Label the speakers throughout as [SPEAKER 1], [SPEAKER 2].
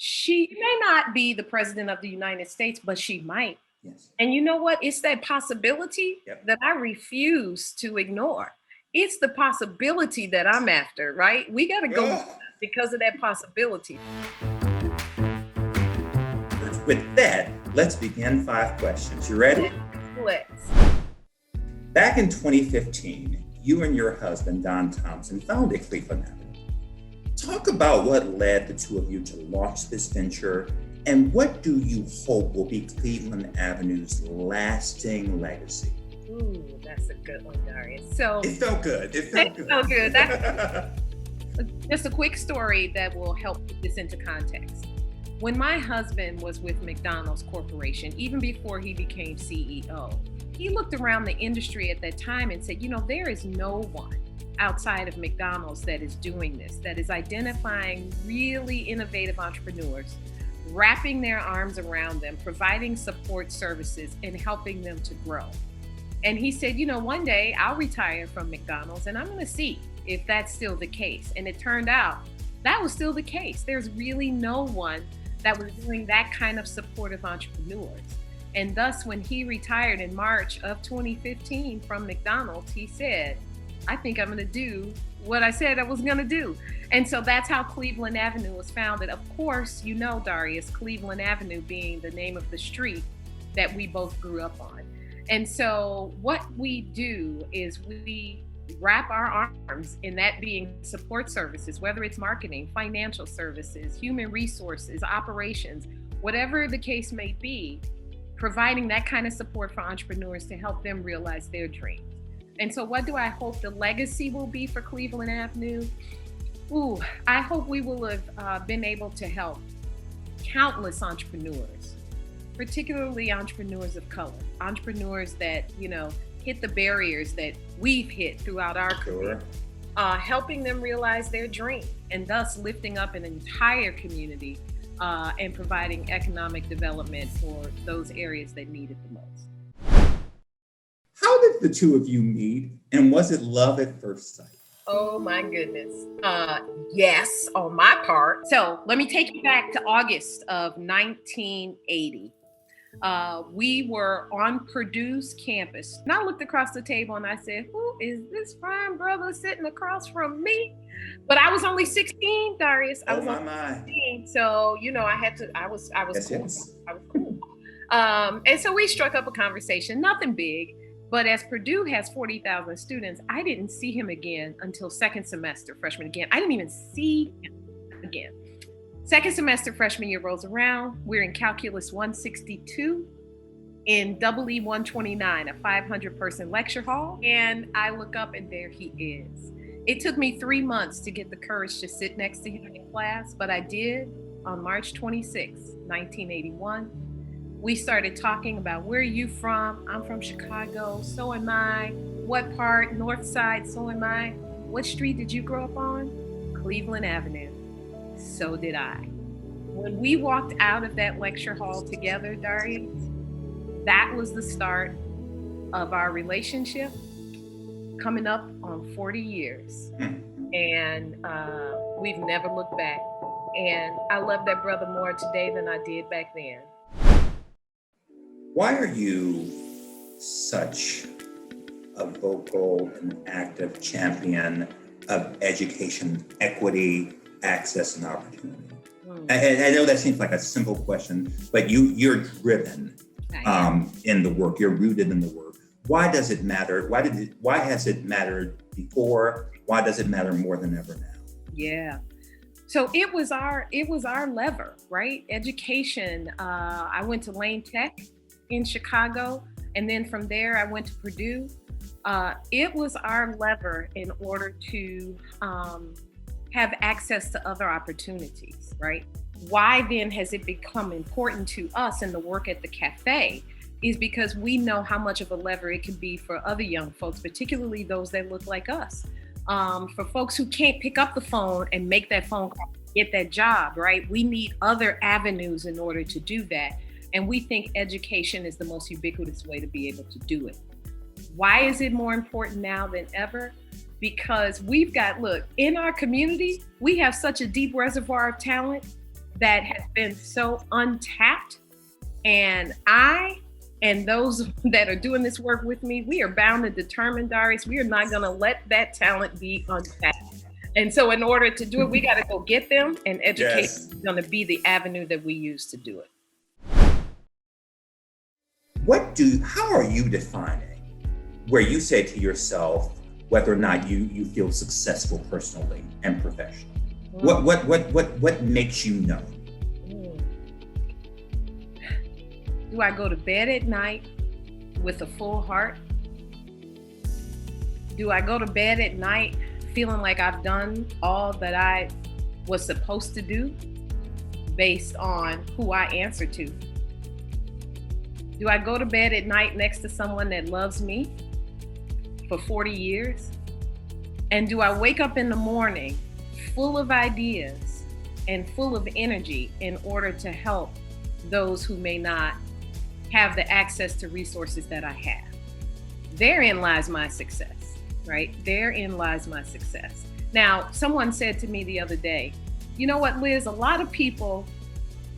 [SPEAKER 1] She may not be the president of the United States, but she might.
[SPEAKER 2] Yes.
[SPEAKER 1] And you know what? It's that possibility
[SPEAKER 2] Yep.
[SPEAKER 1] that I refuse to ignore. It's the possibility that I'm after, right? We got to go
[SPEAKER 2] Oh.
[SPEAKER 1] because of that possibility.
[SPEAKER 2] With that, let's begin 5 questions. You ready?
[SPEAKER 1] Let's.
[SPEAKER 2] Back in 2015, you and your husband, Don Thompson, founded Cleveland Avenue. Talk about what led the two of you to launch this venture, and what do you hope will be Cleveland Avenue's lasting legacy?
[SPEAKER 1] Ooh, that's a good one, Darius. So
[SPEAKER 2] It felt good. It felt good.
[SPEAKER 1] so good. That's just a quick story that will help put this into context. When my husband was with McDonald's Corporation, even before he became CEO, he looked around the industry at that time and said, there is no one outside of McDonald's that is doing this, that is identifying really innovative entrepreneurs, wrapping their arms around them, providing support services, and helping them to grow. And he said, one day I'll retire from McDonald's and I'm going to see if that's still the case. And it turned out that was still the case. There's really no one that was doing that kind of support of entrepreneurs. And thus, when he retired in March of 2015 from McDonald's, he said, I think I'm going to do what I said I was going to do. And so that's how Cleveland Avenue was founded. Of course, Darius, Cleveland Avenue being the name of the street that we both grew up on. And so what we do is we wrap our arms in that being support services, whether it's marketing, financial services, human resources, operations, whatever the case may be, providing that kind of support for entrepreneurs to help them realize their dreams. And so what do I hope the legacy will be for Cleveland Avenue? I hope we will have been able to help countless entrepreneurs, particularly entrepreneurs of color, entrepreneurs that, hit the barriers that we've hit throughout our career, helping them realize their dream and thus lifting up an entire community and providing economic development for those areas that need it the most.
[SPEAKER 2] How did the two of you meet, and was it love at first sight?
[SPEAKER 1] Oh my goodness. Yes, on my part. So let me take you back to August of 1980. We were on Purdue's campus. And I looked across the table and I said, who is this fine brother sitting across from me? But I was only 16, Darius. I was only 16. So, I was cool.
[SPEAKER 2] Yes.
[SPEAKER 1] I was cool. And so we struck up a conversation, nothing big. But as Purdue has 40,000 students, I didn't see him again until second semester, freshman again. I didn't even see him again. Second semester, freshman year rolls around. We're in Calculus 162 in EE 129, a 500-person lecture hall. And I look up and there he is. It took me 3 months to get the courage to sit next to him in class, but I did on March 26, 1981. We started talking about, where are you from? I'm from Chicago, so am I. What part? North Side, so am I. What street did you grow up on? Cleveland Avenue. So did I. When we walked out of that lecture hall together, Darius, that was the start of our relationship, coming up on 40 years. And we've never looked back. And I love that brother more today than I did back then.
[SPEAKER 2] Why are you such a vocal and active champion of education, equity, access, and opportunity? I know that seems like a simple question, but you're driven in the work. You're rooted in the work. Why does it matter? Why has it mattered before? Why does it matter more than ever now?
[SPEAKER 1] Yeah. So it was our lever, right? Education. I went to Lane Tech in Chicago, and then from there I went to Purdue. It was our lever in order to have access to other opportunities, right? Why then has it become important to us in the work at the cafe is because we know how much of a lever it can be for other young folks, particularly those that look like us. For folks who can't pick up the phone and make that phone call, get that job, right? We need other avenues in order to do that. And we think education is the most ubiquitous way to be able to do it. Why is it more important now than ever? Because we've got, in our community, we have such a deep reservoir of talent that has been so untapped. And I and those that are doing this work with me, we are bound and determined, Darius. We are not going to let that talent be untapped. And so in order to do it, we got to go get them, and education is going to be the avenue that we use to do it.
[SPEAKER 2] How are you defining where you say to yourself whether or not you feel successful personally and professionally? What makes you know?
[SPEAKER 1] Do I go to bed at night with a full heart? Do I go to bed at night feeling like I've done all that I was supposed to do based on who I answer to? Do I go to bed at night next to someone that loves me for 40 years? And do I wake up in the morning full of ideas and full of energy in order to help those who may not have the access to resources that I have? Therein lies my success, right? Therein lies my success. Now, someone said to me the other day, you know what, Liz, a lot of people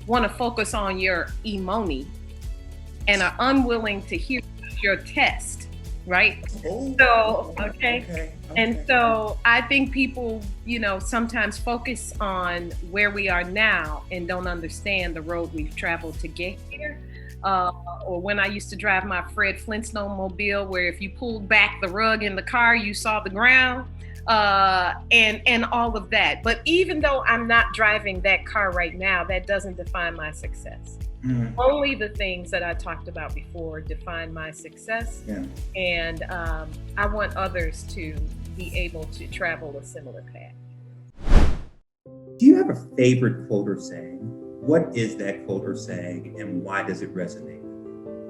[SPEAKER 1] want to focus on your emoni and are unwilling to hear your test, right? Okay. And so I think people, sometimes focus on where we are now and don't understand the road we've traveled to get here. Or when I used to drive my Fred Flintstone mobile, where if you pulled back the rug in the car, you saw the ground, and all of that. But even though I'm not driving that car right now, that doesn't define my success. Mm-hmm. Only the things that I talked about before define my success. Yeah. And I want others to be able to travel a similar path.
[SPEAKER 2] Do you have a favorite quote or saying? What is that quote or saying, and why does it resonate?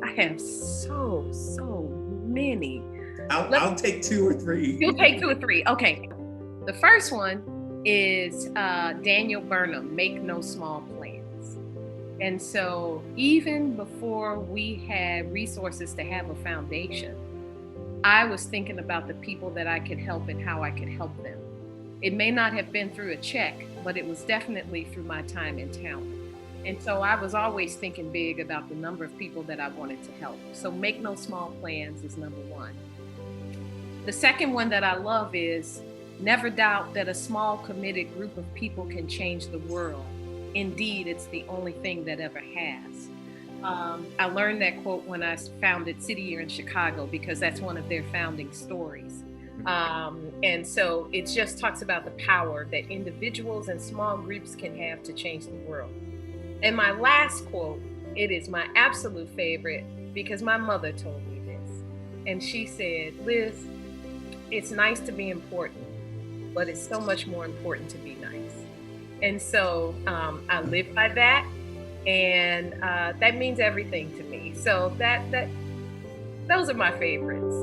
[SPEAKER 1] I have so many.
[SPEAKER 2] I'll take 2 or 3.
[SPEAKER 1] You'll take 2 or 3. Okay. The first one is Daniel Burnham, make no small plans. And so even before we had resources to have a foundation, I was thinking about the people that I could help and how I could help them. It may not have been through a check, but it was definitely through my time and talent. And so I was always thinking big about the number of people that I wanted to help. So make no small plans is number 1. The second one that I love is never doubt that a small committed group of people can change the world. Indeed, it's the only thing that ever has. I learned that quote when I founded City Year in Chicago, because that's one of their founding stories. And so it just talks about the power that individuals and small groups can have to change the world. And my last quote, it is my absolute favorite because my mother told me this. And she said, Liz, it's nice to be important, but it's so much more important to be nice. And so I live by that. And that means everything to me. So those are my favorites.